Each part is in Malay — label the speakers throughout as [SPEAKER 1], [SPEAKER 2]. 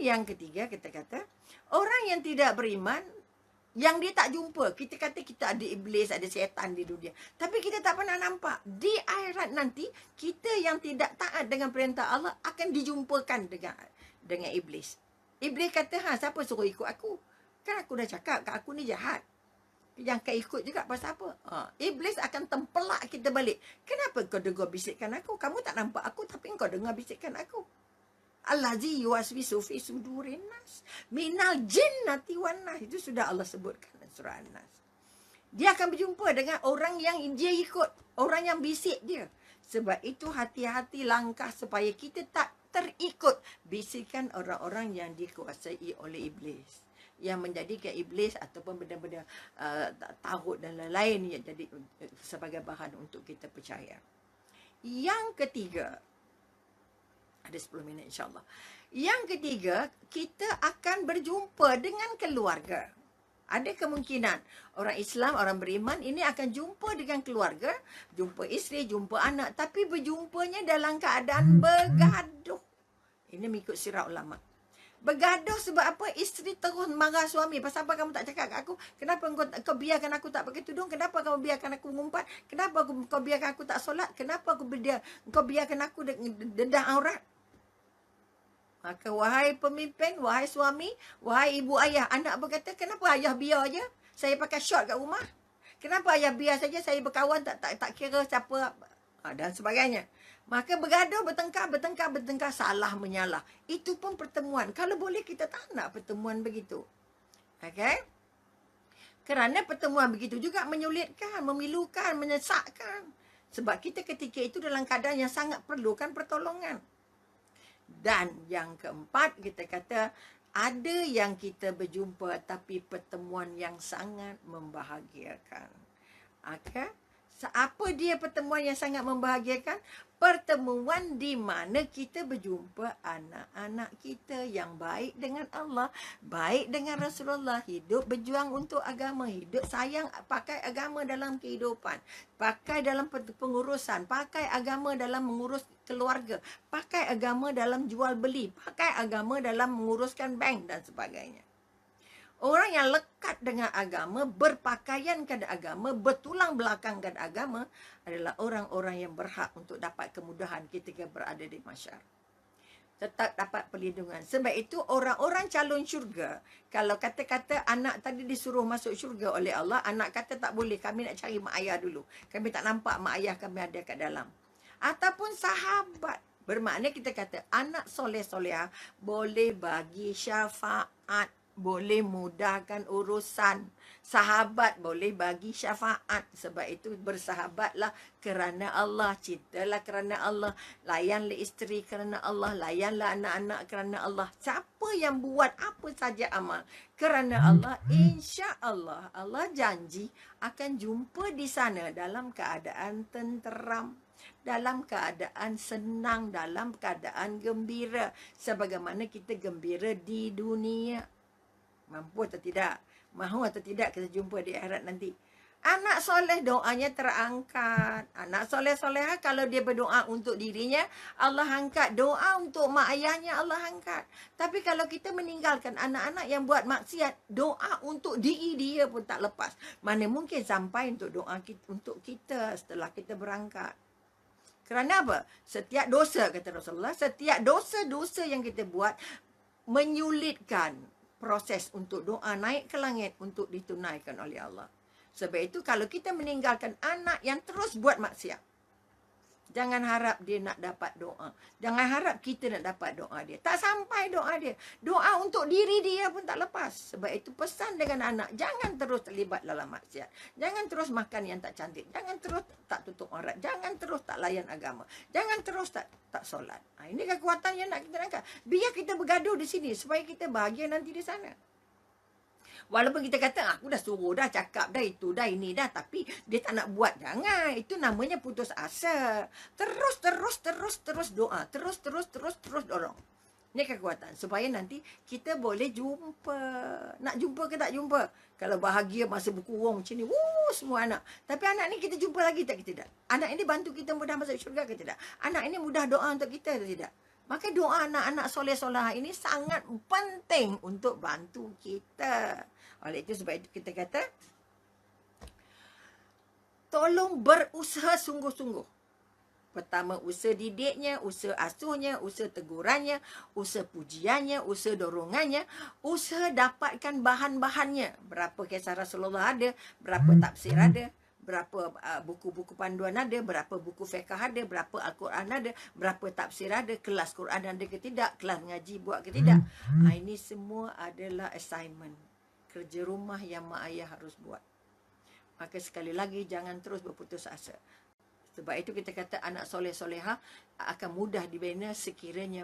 [SPEAKER 1] yang ketiga, kita kata, orang yang tidak beriman, yang dia tak jumpa. Kita kata kita ada iblis, ada syaitan di dunia, tapi kita tak pernah nampak. Di akhirat nanti, kita yang tidak taat dengan perintah Allah akan dijumpakan dengan iblis. Iblis kata, siapa suruh ikut aku? Kan aku dah cakap kat aku ni jahat. Yang kau ikut juga pasal apa? Iblis akan tempelak kita balik. Kenapa kau dengar bisikan aku? Kamu tak nampak aku, tapi kau dengar bisikan aku. Allazi yuwaswisu fi sudurin nas minal jinnati wan nas. Itu sudah Allah sebutkan dalam surah An-Nas. Dia akan berjumpa dengan orang yang dia ikut, orang yang bisik dia. Sebab itu hati-hati langkah supaya kita tak terikut bisikan orang-orang yang dikuasai oleh iblis, yang menjadikan iblis ataupun benda-benda tagut dan lain-lain yang jadi sebagai bahan untuk kita percaya. Yang ketiga, ada 10 minit insyaAllah. Yang ketiga, kita akan berjumpa dengan keluarga. Ada kemungkinan orang Islam, orang beriman ini akan jumpa dengan keluarga, jumpa isteri, jumpa anak, tapi berjumpanya dalam keadaan bergaduh. Ini mengikut sirah ulama. Bergaduh sebab apa? Isteri terus marah suami. Pasal apa kamu tak cakap kat aku? Kenapa kau biarkan aku tak pakai tudung? Kenapa kau biarkan aku mengumpat? Kenapa kau biarkan aku tak solat? Kenapa kau biarkan aku dedah aurat? Maka wahai pemimpin, wahai suami, wahai ibu ayah, anak berkata, kenapa ayah biar je? Saya pakai short kat rumah. Kenapa ayah biar saja saya berkawan tak kira siapa dan sebagainya. Maka bergaduh, bertengkar, salah menyalah. Itu pun pertemuan. Kalau boleh kita tak nak pertemuan begitu. Okey? Kerana pertemuan begitu juga menyulitkan, memilukan, menyesakkan. Sebab kita ketika itu dalam keadaan yang sangat perlukan pertolongan. Dan yang keempat, kita kata ada yang kita berjumpa tapi pertemuan yang sangat membahagiakan. Okay? Apa dia pertemuan yang sangat membahagiakan? Pertemuan di mana kita berjumpa anak-anak kita yang baik dengan Allah, baik dengan Rasulullah, hidup berjuang untuk agama, hidup sayang pakai agama dalam kehidupan, pakai dalam pengurusan, pakai agama dalam mengurus keluarga, pakai agama dalam jual beli, pakai agama dalam menguruskan bank dan sebagainya. Orang yang lekat dengan agama, berpakaian kepada agama, bertulang belakang kepada agama adalah orang-orang yang berhak untuk dapat kemudahan ketika berada di masyarakat. Tetap dapat perlindungan. Sebab itu orang-orang calon syurga, kalau kata-kata anak tadi disuruh masuk syurga oleh Allah, anak kata tak boleh, kami nak cari mak ayah dulu. Kami tak nampak mak ayah kami ada kat dalam. Ataupun sahabat. Bermakna kita kata anak soleh-solehah boleh bagi syafaat, boleh mudahkan urusan. Sahabat boleh bagi syafaat. Sebab itu bersahabatlah kerana Allah. Cintalah kerana Allah. Layanlah isteri kerana Allah. Layanlah anak-anak kerana Allah. Siapa yang buat apa saja amal kerana Allah, insya-Allah Allah janji akan jumpa di sana dalam keadaan tenteram, dalam keadaan senang, dalam keadaan gembira. Sebagaimana kita gembira di dunia. Mampu atau tidak? Mahu atau tidak kita jumpa di akhirat nanti. Anak soleh doanya terangkat. Anak soleh-solehah kalau dia berdoa untuk dirinya, Allah angkat. Doa untuk mak ayahnya, Allah angkat. Tapi kalau kita meninggalkan anak-anak yang buat maksiat, doa untuk diri dia pun tak lepas. Mana mungkin sampai untuk doa untuk kita setelah kita berangkat. Kerana apa? Setiap dosa, kata Rasulullah, setiap dosa-dosa yang kita buat menyulitkan proses untuk doa naik ke langit untuk ditunaikan oleh Allah. Sebab itu kalau kita meninggalkan anak yang terus buat maksiat, jangan harap dia nak dapat doa. Jangan harap kita nak dapat doa dia. Tak sampai doa dia. Doa untuk diri dia pun tak lepas. Sebab itu pesan dengan anak, jangan terus terlibat dalam maksiat. Jangan terus makan yang tak cantik. Jangan terus tak tutup aurat. Jangan terus tak layan agama. Jangan terus tak solat. Ini kekuatan yang nak kita angkat. Biar kita bergaduh di sini supaya kita bahagia nanti di sana. Walaupun kita kata, aku dah suruh dah, cakap dah, itu dah, ini dah, tapi dia tak nak buat. Jangan. Itu namanya putus asa. Terus doa. Terus dorong. Ini kekuatan. Supaya nanti kita boleh jumpa. Nak jumpa ke tak jumpa? Kalau bahagia masa berkurung macam ni, semua anak. Tapi anak ni kita jumpa lagi tak ke tidak? Anak ini bantu kita mudah masuk syurga ke tidak? Anak ini mudah doa untuk kita ke tidak? Maka doa anak-anak soleh-solehah ini sangat penting untuk bantu kita. Oleh itu sebab itu kita kata, tolong berusaha sungguh-sungguh. Pertama, usaha didiknya, usaha asuhnya, usaha tegurannya, usaha pujiannya, usaha dorongannya, usaha dapatkan bahan-bahannya. Berapa kisah Rasulullah ada, berapa tafsir ada, berapa buku-buku panduan ada, berapa buku fiqh ada, berapa Al-Quran ada, berapa tafsir ada, kelas Quran ada ke tidak, kelas ngaji buat ke tidak. Ini semua adalah assignment, kerja rumah yang mak ayah harus buat. Maka sekali lagi, jangan terus berputus asa. Sebab itu kita kata anak soleh-soleha akan mudah dibina sekiranya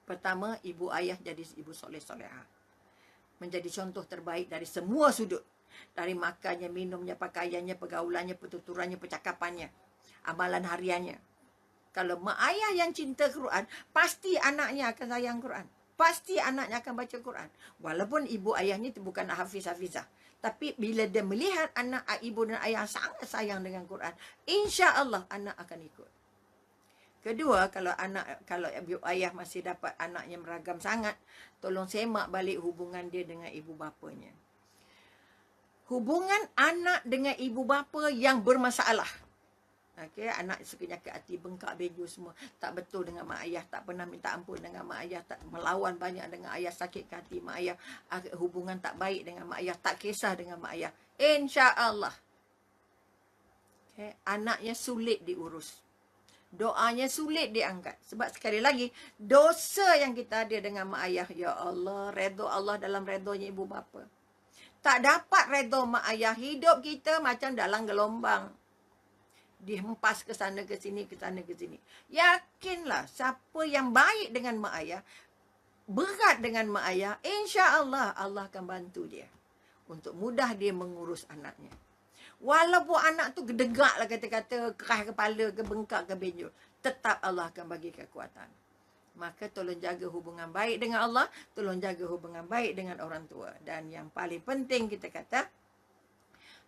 [SPEAKER 1] pertama ibu ayah jadi ibu soleh-soleha. Menjadi contoh terbaik dari semua sudut. Dari makannya, minumnya, pakaiannya, pergaulannya, pertuturannya, percakapannya, amalan hariannya. Kalau mak ayah yang cinta Quran, pasti anaknya akan sayang Quran. Pasti anaknya akan baca Quran. Walaupun ibu ayahnya itu bukan hafiz-hafizah. Tapi bila dia melihat anak ibu dan ayah sangat sayang dengan Quran, insya-Allah anak akan ikut. Kedua, kalau ibu ayah masih dapat anaknya meragam sangat, tolong semak balik hubungan dia dengan ibu bapanya. Hubungan anak dengan ibu bapa yang bermasalah. Okey, anak suka nyakit hati, bengkak beju semua, tak betul dengan mak ayah, tak pernah minta ampun dengan mak ayah, tak melawan banyak dengan ayah, sakit hati mak ayah, hubungan tak baik dengan mak ayah, tak kisah dengan mak ayah. Insya-Allah. Okay, anaknya sulit diurus. Doanya sulit diangkat. Sebab sekali lagi, dosa yang kita ada dengan mak ayah, ya Allah, redha Allah dalam redhonya ibu bapa. Tak dapat redha mak ayah, hidup kita macam dalam gelombang. Dihempas ke sana ke sini, ke sana ke sini. Yakinlah siapa yang baik dengan mak ayah, berat dengan mak ayah, insya-Allah Allah akan bantu dia untuk mudah dia mengurus anaknya. Walaupun anak tu gedegak lah kata-kata, keras kepala ke, bengkak ke benjol, tetap Allah akan bagi kekuatan. Maka tolong jaga hubungan baik dengan Allah, tolong jaga hubungan baik dengan orang tua. Dan yang paling penting kita kata,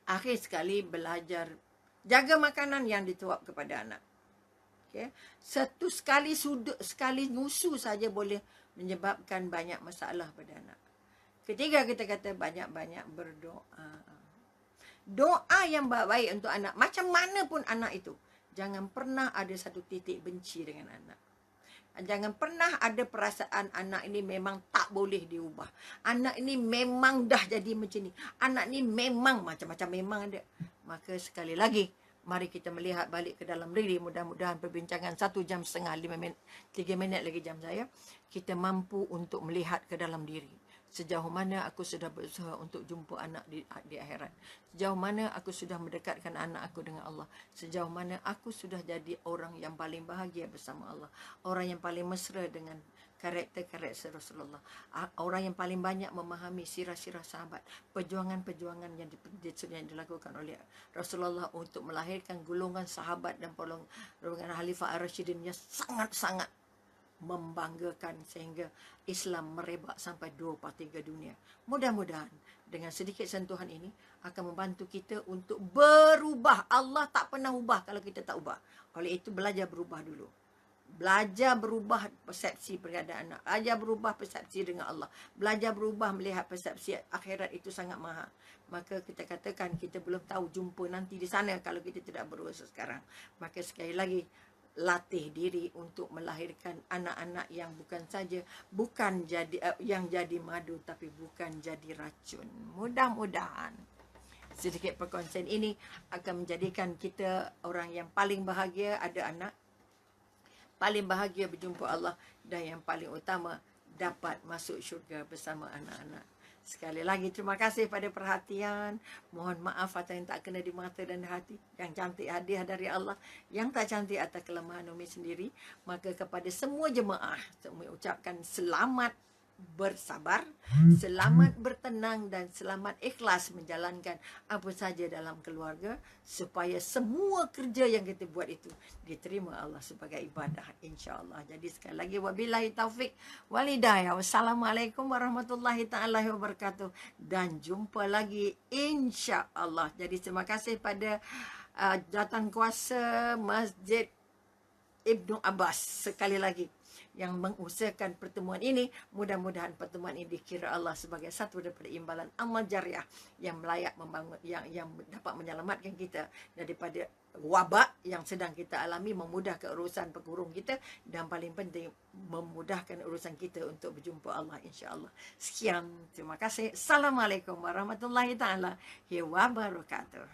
[SPEAKER 1] akhir sekali belajar jaga makanan yang dituap kepada anak. Okay. Satu sekali nyusu saja boleh menyebabkan banyak masalah pada anak. Ketiga, kita kata banyak-banyak berdoa. Doa yang baik untuk anak, macam mana pun anak itu. Jangan pernah ada satu titik benci dengan anak. Jangan pernah ada perasaan anak ini memang tak boleh diubah. Anak ini memang dah jadi macam ni. Anak ni memang macam-macam memang ada. Maka sekali lagi, mari kita melihat balik ke dalam diri. Mudah-mudahan perbincangan 1 jam setengah, 5 minit, 3 minit lagi jam saya. Kita mampu untuk melihat ke dalam diri. Sejauh mana aku sudah berusaha untuk jumpa anak di akhirat. Sejauh mana aku sudah mendekatkan anak aku dengan Allah. Sejauh mana aku sudah jadi orang yang paling bahagia bersama Allah. Orang yang paling mesra dengan karakter-karakter Rasulullah. Orang yang paling banyak memahami sirah-sirah sahabat. Perjuangan-perjuangan yang dilakukan oleh Rasulullah untuk melahirkan golongan sahabat dan golongan Khalifah Ar-Rasyidin yang sangat-sangat membanggakan sehingga Islam merebak sampai 2/3 dunia. Mudah-mudahan dengan sedikit sentuhan ini akan membantu kita untuk berubah. Allah tak pernah ubah kalau kita tak ubah. Oleh itu belajar berubah dulu. Belajar berubah persepsi pergadaan anak. Belajar berubah persepsi dengan Allah. Belajar berubah melihat persepsi akhirat itu sangat mahal. Maka kita katakan kita belum tahu jumpa nanti di sana kalau kita tidak berusaha sekarang. Maka sekali lagi, latih diri untuk melahirkan anak-anak yang bukan jadi madu, tapi bukan jadi racun. Mudah-mudahan sedikit perkongsian ini akan menjadikan kita orang yang paling bahagia ada anak, paling bahagia berjumpa Allah, dan yang paling utama dapat masuk syurga bersama anak-anak. Sekali lagi terima kasih pada perhatian. Mohon maaf atas yang tak kena di mata dan hati. Yang cantik hadiah dari Allah, yang tak cantik atas kelemahan Umi sendiri. Maka kepada semua jemaah, Umi ucapkan selamat bersabar, selamat bertenang, dan selamat ikhlas menjalankan apa saja dalam keluarga, supaya semua kerja yang kita buat itu diterima Allah sebagai ibadah, insya-Allah. Jadi sekali lagi, wabillahi taufik wal hidayah. Wassalamualaikum warahmatullahi taala wabarakatuh, dan jumpa lagi insya-Allah. Jadi terima kasih pada jawatan kuasa Masjid Ibnu Abbas sekali lagi. yang mengusahakan pertemuan ini. Mudah-mudahan pertemuan ini dikira Allah sebagai satu daripada imbalan amal jariah yang layak membangun, yang dapat menyelamatkan kita daripada wabak yang sedang kita alami, memudahkan urusan pengurung kita, dan paling penting memudahkan urusan kita untuk berjumpa Allah, insya-Allah. Sekian, terima kasih. Assalamualaikum warahmatullahi taala wabarakatuh.